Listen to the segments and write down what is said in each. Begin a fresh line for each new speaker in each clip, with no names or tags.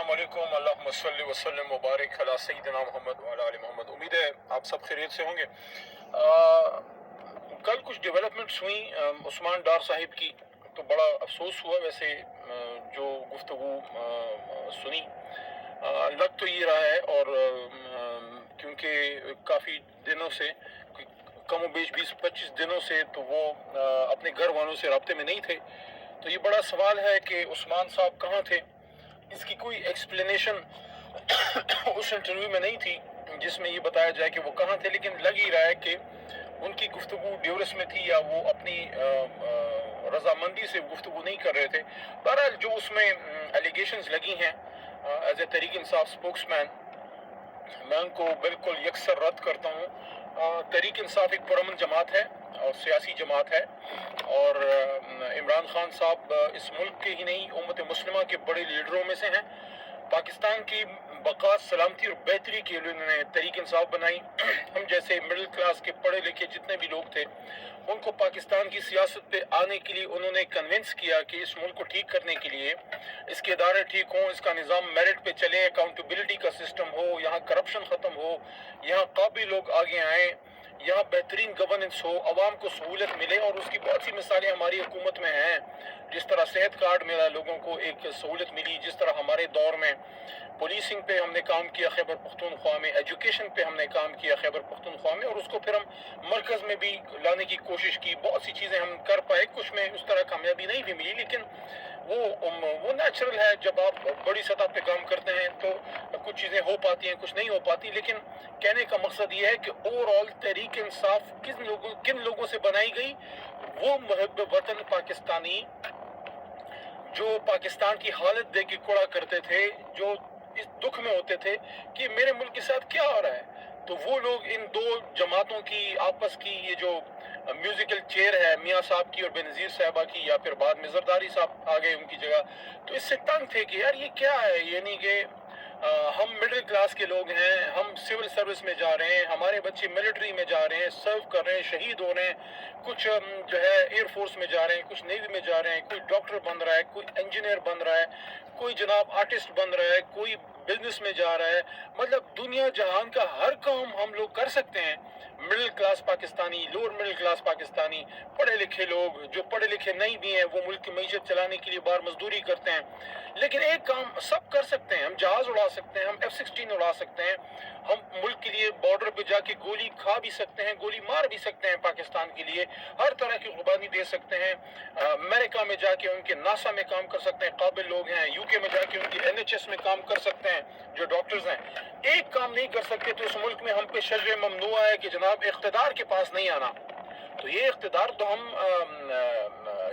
السلام علیکم، اللہم صلی وسلم وبارک علی سیدنا محمد وعلی آل محمد۔ امید ہے آپ سب خیریت سے ہوں گے۔ کل کچھ ڈیولپمنٹس ہوئیں عثمان ڈار صاحب کی، تو بڑا افسوس ہوا ویسے جو گفتگو سنی۔ لگ تو یہ رہا ہے، اور کیونکہ کافی دنوں سے، کم و بیش 20-25 دنوں سے تو وہ اپنے گھر والوں سے رابطے میں نہیں تھے، تو یہ بڑا سوال ہے کہ عثمان صاحب کہاں تھے۔ اس کی کوئی ایکسپلینیشن اس انٹرویو میں نہیں تھی جس میں یہ بتایا جائے کہ وہ کہاں تھے، لیکن لگ ہی رہا ہے کہ ان کی گفتگو ڈیورس میں تھی یا وہ اپنی رضامندی سے گفتگو نہیں کر رہے تھے۔ بہرحال جو اس میں الیگیشنز لگی ہیں as a Tehreek Insaf spokes مین، میں ان کو بالکل یکسر رد کرتا ہوں۔ تحریک انصاف ایک پرامن جماعت ہے اور سیاسی جماعت ہے، اور عمران خان صاحب اس ملک کے ہی نہیں امت مسلمہ کے بڑے لیڈروں میں سے ہیں۔ پاکستان کی بقا، سلامتی اور بہتری کے لیے انہوں نے تحریک انصاف بنائی۔ ہم جیسے مڈل کلاس کے پڑھے لکھے جتنے بھی لوگ تھے، ان کو پاکستان کی سیاست پہ آنے کے لیے انہوں نے کنونس کیا کہ اس ملک کو ٹھیک کرنے کے لیے اس کے ادارے ٹھیک ہوں، اس کا نظام میرٹ پہ چلے، اکاؤنٹیبلٹی کا سسٹم ہو، یہاں کرپشن ختم ہو، یہاں قابل لوگ آگے آئیں، یہاں بہترین گورننس ہو، عوام کو سہولت ملے، اور اس کی بہت سی مثالیں ہماری حکومت میں ہیں۔ جس طرح صحت کارڈ ملا، لوگوں کو ایک سہولت ملی، جس طرح ہمارے دور میں پولیسنگ پہ ہم نے کام کیا خیبر پختونخوا میں، ایجوکیشن پہ ہم نے کام کیا خیبر پختونخوا میں، اور اس کو پھر ہم مرکز میں بھی لانے کی کوشش کی۔ بہت سی چیزیں ہم کر پائے، کچھ میں اس طرح کامیابی نہیں بھی ملی، لیکن وہ نیچرل ہے، جب آپ بڑی سطح پہ کام کرتے ہیں تو کچھ چیزیں ہو پاتی ہیں، کچھ نہیں ہو پاتی۔ لیکن کہنے کا مقصد یہ ہے کہ اوور آل تحریک انصاف کن لوگوں سے بنائی گئی؟ وہ محب وطن پاکستانی جو پاکستان کی حالت دیکھ کے کوڑا کرتے تھے، جو اس دکھ میں ہوتے تھے کہ میرے ملک کے ساتھ کیا ہو رہا ہے، تو وہ لوگ ان دو جماعتوں کی آپس کی یہ جو میوزیکل چیئر ہے میاں صاحب کی اور بینظیر صاحبہ کی، یا پھر بعد میں زرداری صاحب آ گئے ان کی جگہ، تو اس سے تنگ تھے کہ یار یہ کیا ہے، یعنی کہ ہم مڈل کلاس کے لوگ ہیں، ہم سول سروس میں جا رہے ہیں، ہمارے بچے ملٹری میں جا رہے ہیں، سرو کر رہے ہیں، شہید ہو رہے ہیں، کچھ جو ہے ایئر فورس میں جا رہے ہیں، کچھ نیوی میں جا رہے ہیں، کوئی ڈاکٹر بن رہا ہے، کوئی انجینئر بن رہا ہے، کوئی جناب آرٹسٹ بن رہا ہے، کوئی بزنس میں جا رہا ہے، مطلب دنیا جہان کا ہر کام ہم لوگ کر سکتے ہیں۔ Middle class Pakistani, lower middle class Pakistani, پڑھے لکھے لوگ، جو پڑھے لکھے نہیں بھی ہیں، وہ ملک کی معیشت چلانے کے لیے بار مزدوری کرتے ہیں، لیکن ایک کام سب کر سکتے ہیں، ہم جہاز اڑا سکتے ہیں، ہم F-16 اڑا سکتے ہیں، ہم ملک کے لیے بارڈر پہ جا کے گولی کھا بھی سکتے ہیں، گولی مار بھی سکتے ہیں پاکستان کے لیے، ہر طرح کی قربانی دے سکتے ہیں، امریکہ میں جا کے ان کے ناسا میں کام کر سکتے ہیں، قابل لوگ ہیں، UK میں جا کے ان کے NHS میں کام کر سکتے ہیں جو ڈاکٹرز ہیں۔ ایک کام نہیں کر سکتے تو اس ملک میں ہم پہ شجر ممنوع ہے کہ جناب اقتدار کے پاس نہیں آنا۔ تو یہ اقتدار تو ہم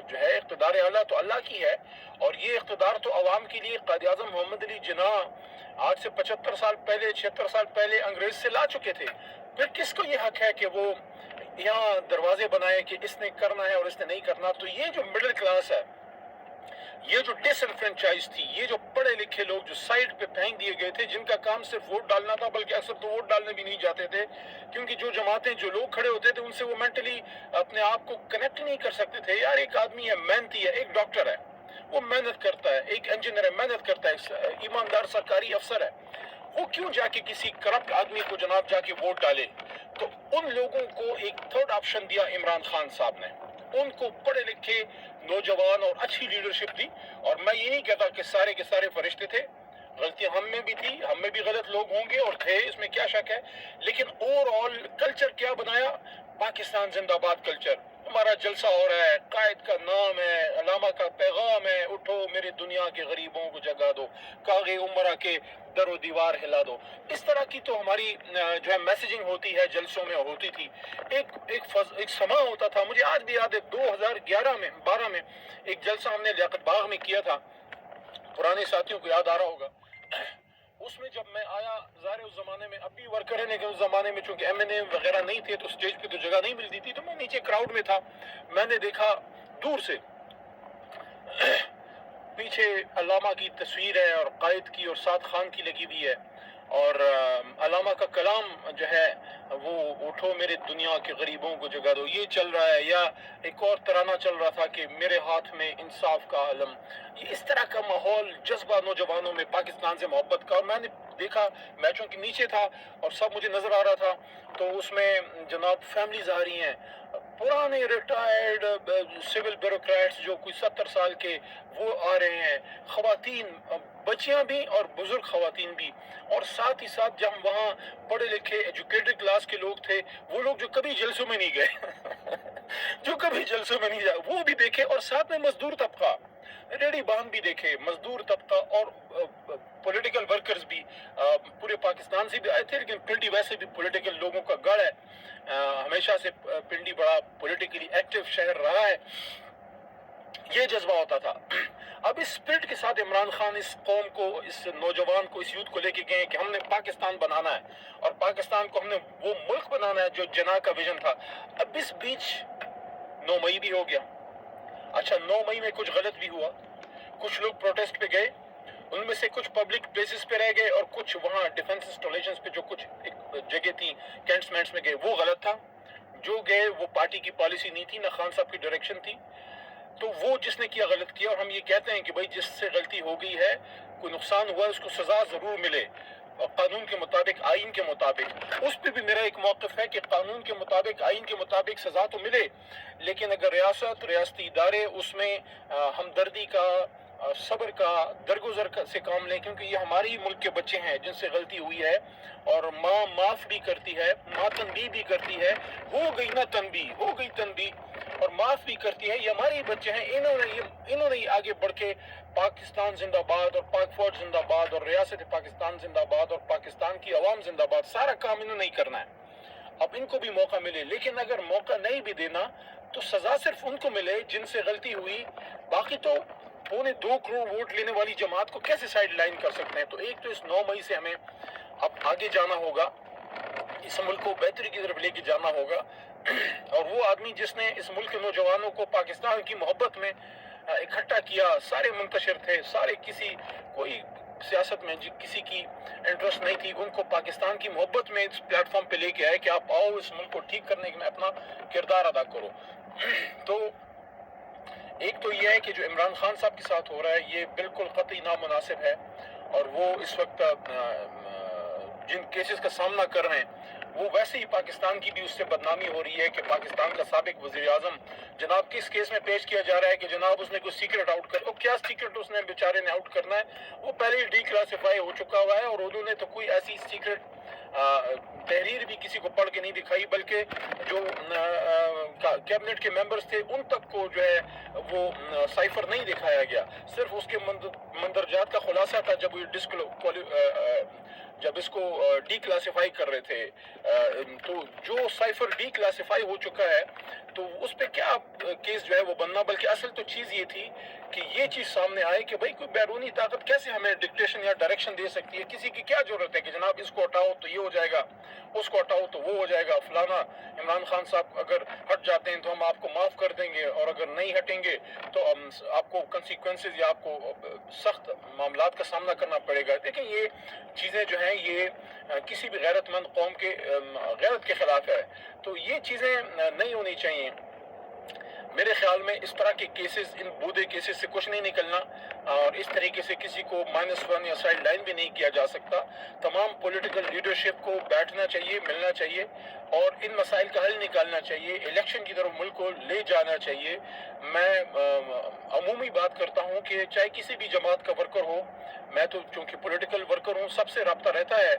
جو ہے اقتدار اعلیٰ تو اللہ کی ہے، اور یہ اقتدار تو عوام کے لیے قائد اعظم محمد علی جناح آج سے 75 سال پہلے، 76 سال پہلے انگریز سے لا چکے تھے۔ پھر کس کو یہ حق ہے کہ وہ یہاں دروازے بنائے کہ اس نے کرنا ہے اور اس نے نہیں کرنا؟ تو یہ جو مڈل کلاس ہے، یہ جو ڈس انفرینچائز تھی، یہ جو پڑھے لکھے لوگ جو سائڈ پہ پھینک دیے گئے تھے، جن کا کام صرف ووٹ ڈالنا تھا، بلکہ اکثر تو ووٹ ڈالنے بھی نہیں جاتے تھے، کیونکہ جو جماعتیں، جو لوگ کھڑے ہوتے تھے ان سے وہ مینٹلی اپنے آپ کو کنیکٹ نہیں کر سکتے تھے۔ یار ایک آدمی ہے، محنتی ہے، ایک ڈاکٹر ہے، وہ محنت کرتا ہے، ایک انجینئر ہے، محنت کرتا ہے، ایک ایماندار سرکاری افسر ہے، وہ کیوں جا کے کسی کرپٹ آدمی کو جناب جا کے ووٹ ڈالے؟ تو ان لوگوں کو ایک تھرڈ آپشن دیا عمران خان صاحب نے، ان کو پڑھے لکھے نوجوان اور اچھی لیڈرشپ دی۔ اور میں یہ نہیں کہتا کہ سارے کے سارے فرشتے تھے، غلطیاں ہم میں بھی تھی، ہم میں بھی غلط لوگ ہوں گے اور تھے، اس میں کیا شک ہے، لیکن اوور آل کلچر کیا بنایا؟ پاکستان زندہ باد کلچر۔ ہمارا جلسہ ہو رہا ہے، قائد کا نام ہے، علامہ کا پیغام ہے، اٹھو میرے دنیا کے غریبوں کو جگا دو، کاغے عمرہ کے در و دیوار ہلا دو۔ اس طرح کی تو ہماری جو ہے میسیجنگ ہوتی ہے، جلسوں میں ہوتی تھی۔ ایک سما ہوتا تھا، مجھے آج بھی یاد ہے 2012 میں ایک جلسہ ہم نے لیاقت باغ میں کیا تھا، پرانے ساتھیوں کو یاد آ رہا ہوگا۔ اس میں جب میں آیا، ظاہر اس زمانے میں اب بھی ورکر ہے، لیکن اس زمانے میں چونکہ MNA وغیرہ نہیں تھے تو اسٹیج پہ تو جگہ نہیں ملتی تھی، تو میں نیچے کراؤڈ میں تھا۔ میں نے دیکھا دور سے پیچھے علامہ کی تصویر ہے اور قائد کی اور سعد خان کی لگی ہوئی ہے، اور علامہ کا کلام جو ہے وہ اٹھو میرے دنیا کے غریبوں کو جگا دو یہ چل رہا ہے، یا ایک اور ترانہ چل رہا تھا کہ میرے ہاتھ میں انصاف کا علم. یہ اس طرح کا ماحول، جذبہ نوجوانوں میں پاکستان سے محبت کا. اور میں نے دیکھا میچوں کے نیچے تھا اور سب مجھے نظر آ رہا تھا، تو اس میں جناب فیملیز آ رہی ہیں، پرانے ریٹائرڈ سول بیوروکریٹس جو کوئی 70 سال کے وہ آ رہے ہیں، خواتین، بچیاں بھی اور بزرگ خواتین بھی، اور ساتھ ہی ساتھ جب وہاں پڑھے لکھے ایجوکیٹڈ کلاس کے لوگ تھے، وہ لوگ جو کبھی جلسوں میں نہیں گئے جو کبھی جلسوں میں نہیں جائے وہ بھی دیکھے، اور ساتھ میں مزدور طبقہ، ریڑھی بان بھی دیکھے، مزدور طبقہ اور پولیٹیکل ورکرز بھی پورے پاکستان سے بھی آئے تھے. لیکن پنڈی ویسے بھی پولیٹیکل لوگوں کا گڑھ ہے، ہمیشہ سے پنڈی بڑا پولیٹیکلی ایکٹیو شہر رہا ہے. یہ جذبہ ہوتا تھا. اب اس اسپرٹ کے ساتھ عمران خان اس قوم کو، اس نوجوان کو، اس یوتھ کو لے کے گئے کہ ہم نے پاکستان بنانا ہے، اور پاکستان کو ہم نے وہ ملک بنانا ہے جو جناح کا ویژن تھا. اب اس بیچ 9 مئی بھی ہو گیا. اچھا 9 مئی میں کچھ غلط بھی ہوا، کچھ لوگ پروٹیسٹ پہ گئے، ان میں سے کچھ پبلک پلیسز پہ رہ گئے، اور کچھ وہاں ڈیفنس انسٹالیشنز پہ جو کچھ ایک جگہ تھی کینٹسمنٹس میں گئے، وہ غلط تھا. جو گئے وہ پارٹی کی پالیسی نہیں تھی، نہ خان صاحب کی ڈائریکشن تھی. تو وہ جس نے کیا غلط کیا، اور ہم یہ کہتے ہیں کہ بھائی جس سے غلطی ہو گئی ہے، کوئی نقصان ہوا ہے، اس کو سزا ضرور ملے قانون کے مطابق، آئین کے مطابق. اس پہ بھی میرا ایک موقف ہے کہ قانون کے مطابق، آئین کے مطابق سزا تو ملے، لیکن اگر ریاست، ریاستی ادارے اس میں ہمدردی کا، صبر کا، درگزر سے کام لیں، کیونکہ یہ ہمارے ہی ملک کے بچے ہیں جن سے غلطی ہوئی ہے، اور ماں معاف بھی کرتی ہے، ماں تنبیہ بھی کرتی ہے، ہو گئی نا تنبیہ، ہو گئی تنبیہ، اور معاف بھی کرتی ہے. یہ ہمارے ہی بچے ہیں، انہوں نے ہی آگے بڑھ کے پاکستان زندہ باد، اور پاک فوج زندہ باد، اور ریاست پاکستان زندہ باد، اور پاکستان کی عوام زندہ باد، سارا کام انہوں نے ہی کرنا ہے. اب ان کو بھی موقع ملے، لیکن اگر موقع نہیں بھی دینا تو سزا صرف ان کو ملے جن سے غلطی ہوئی. باقی تو 2.25 کروڑ ووٹ لینے والی جماعت کو کیسے سائیڈ لائن کر سکتے ہیں؟ تو ایک تو اس 9 مئی سے ہمیں اب آگے جانا ہوگا، اس ملک کو بہتری کی طرف لے کے جانا ہوگا. اور وہ آدمی جس نے اس ملک کے نوجوانوں کو پاکستان کی محبت میں اکٹھا کیا، سارے منتشر تھے، سارے، کسی کوئی سیاست میں کسی کی انٹرسٹ نہیں تھی، ان کو پاکستان کی محبت میں اس پلیٹ فارم پہ لے کے آئے کہ آپ آؤ اس ملک کو ٹھیک کرنے میں اپنا کردار ادا کرو. تو ایک تو یہ ہے کہ جو عمران خان صاحب کے ساتھ ہو رہا ہے یہ بالکل قطعی نامناسب ہے، اور وہ اس وقت جن کیسز کا سامنا کر رہے ہیں وہ ویسے ہی پاکستان کی بھی اس سے بدنامی ہو رہی ہے کہ پاکستان کا سابق وزیر اعظم جناب کس کیس میں پیش کیا جا رہا ہے کہ جناب اس نے کوئی سیکرٹ آؤٹ کر، کیا سیکرٹ اس نے بیچارے نے آؤٹ کرنا ہے؟ وہ پہلے ہی ڈی کلاسیفائی ہو چکا ہوا ہے، اور انہوں نے تو کوئی ایسی سیکرٹ تحریر بھی کسی کو پڑھ کے نہیں دکھائی، بلکہ جو کیبنٹ کے ممبرز تھے ان تک کو جو ہے وہ سائفر نہیں دکھایا گیا، صرف اس کے مندرجات کا خلاصہ تھا جب جب اس کو ڈی کلاسیفائی کر رہے تھے. تو جو سائفر ڈی کلاسیفائی ہو چکا ہے تو اس پہ کیا کیس جو ہے وہ بننا، بلکہ اصل تو چیز یہ تھی کہ یہ چیز سامنے آئے کہ بھئی کوئی بیرونی طاقت کیسے ہمیں ڈکٹیشن یا ڈائریکشن دے سکتی ہے. کسی کی کیا ضرورت ہے کہ جناب اس کو ہٹاؤ تو یہ ہو جائے گا، اس کو ہٹاؤ تو وہ ہو جائے گا، فلانا عمران خان صاحب اگر ہٹ جاتے ہیں تو ہم آپ کو معاف کر دیں گے، اور اگر نہیں ہٹیں گے تو آپ کو کنسیکوینسز یا آپ کو سخت معاملات کا سامنا کرنا پڑے گا. دیکھیں یہ چیزیں جو ہیں یہ کسی بھی غیرت مند قوم کے غیرت کے خلاف ہے، تو یہ چیزیں نہیں ہونی چاہیے. میرے خیال میں اس طرح کے کیسز، ان بودے کیسز سے کچھ نہیں نکلنا، اور اس طریقے سے کسی کو -1 یا سائیڈ لائن بھی نہیں کیا جا سکتا. تمام پولیٹیکل لیڈرشپ کو بیٹھنا چاہیے، ملنا چاہیے، اور ان مسائل کا حل نکالنا چاہیے، الیکشن کی طرف ملک کو لے جانا چاہیے. میں عمومی بات کرتا ہوں کہ چاہے کسی بھی جماعت کا ورکر ہو، میں تو چونکہ پولیٹیکل ورکر ہوں سب سے رابطہ رہتا ہے،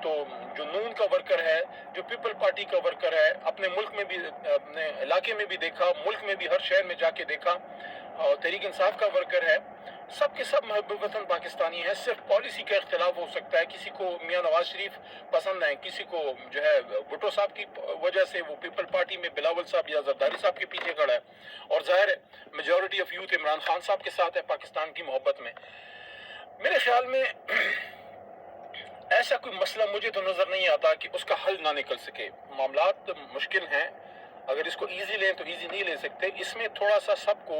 تو جو نون کا ورکر ہے، جو پیپل پارٹی کا ورکر ہے، اپنے ملک میں بھی، اپنے علاقے میں بھی دیکھا، ملک میں بھی ہر شہر میں جا کے دیکھا، اور تحریک انصاف کا ورکر ہے، سب کے سب محب وطن پاکستانی ہیں. صرف پالیسی کا اختلاف ہو سکتا ہے، کسی کو میاں نواز شریف پسند ہے، کسی کو جو ہے بھٹو صاحب کی وجہ سے وہ پیپل پارٹی میں بلاول صاحب یا زرداری صاحب کے پیچھے کھڑا ہے، اور ظاہر ہے majority of youth Imran Khan صاحب کے ساتھ ہے پاکستان کی محبت میں. میرے خیال میں ایسا کوئی مسئلہ مجھے تو نظر نہیں آتا کہ اس کا حل نہ نکل سکے. معاملات مشکل ہیں، اگر اس کو ایزی لیں تو ایزی نہیں لے سکتے. اس میں تھوڑا سا سب کو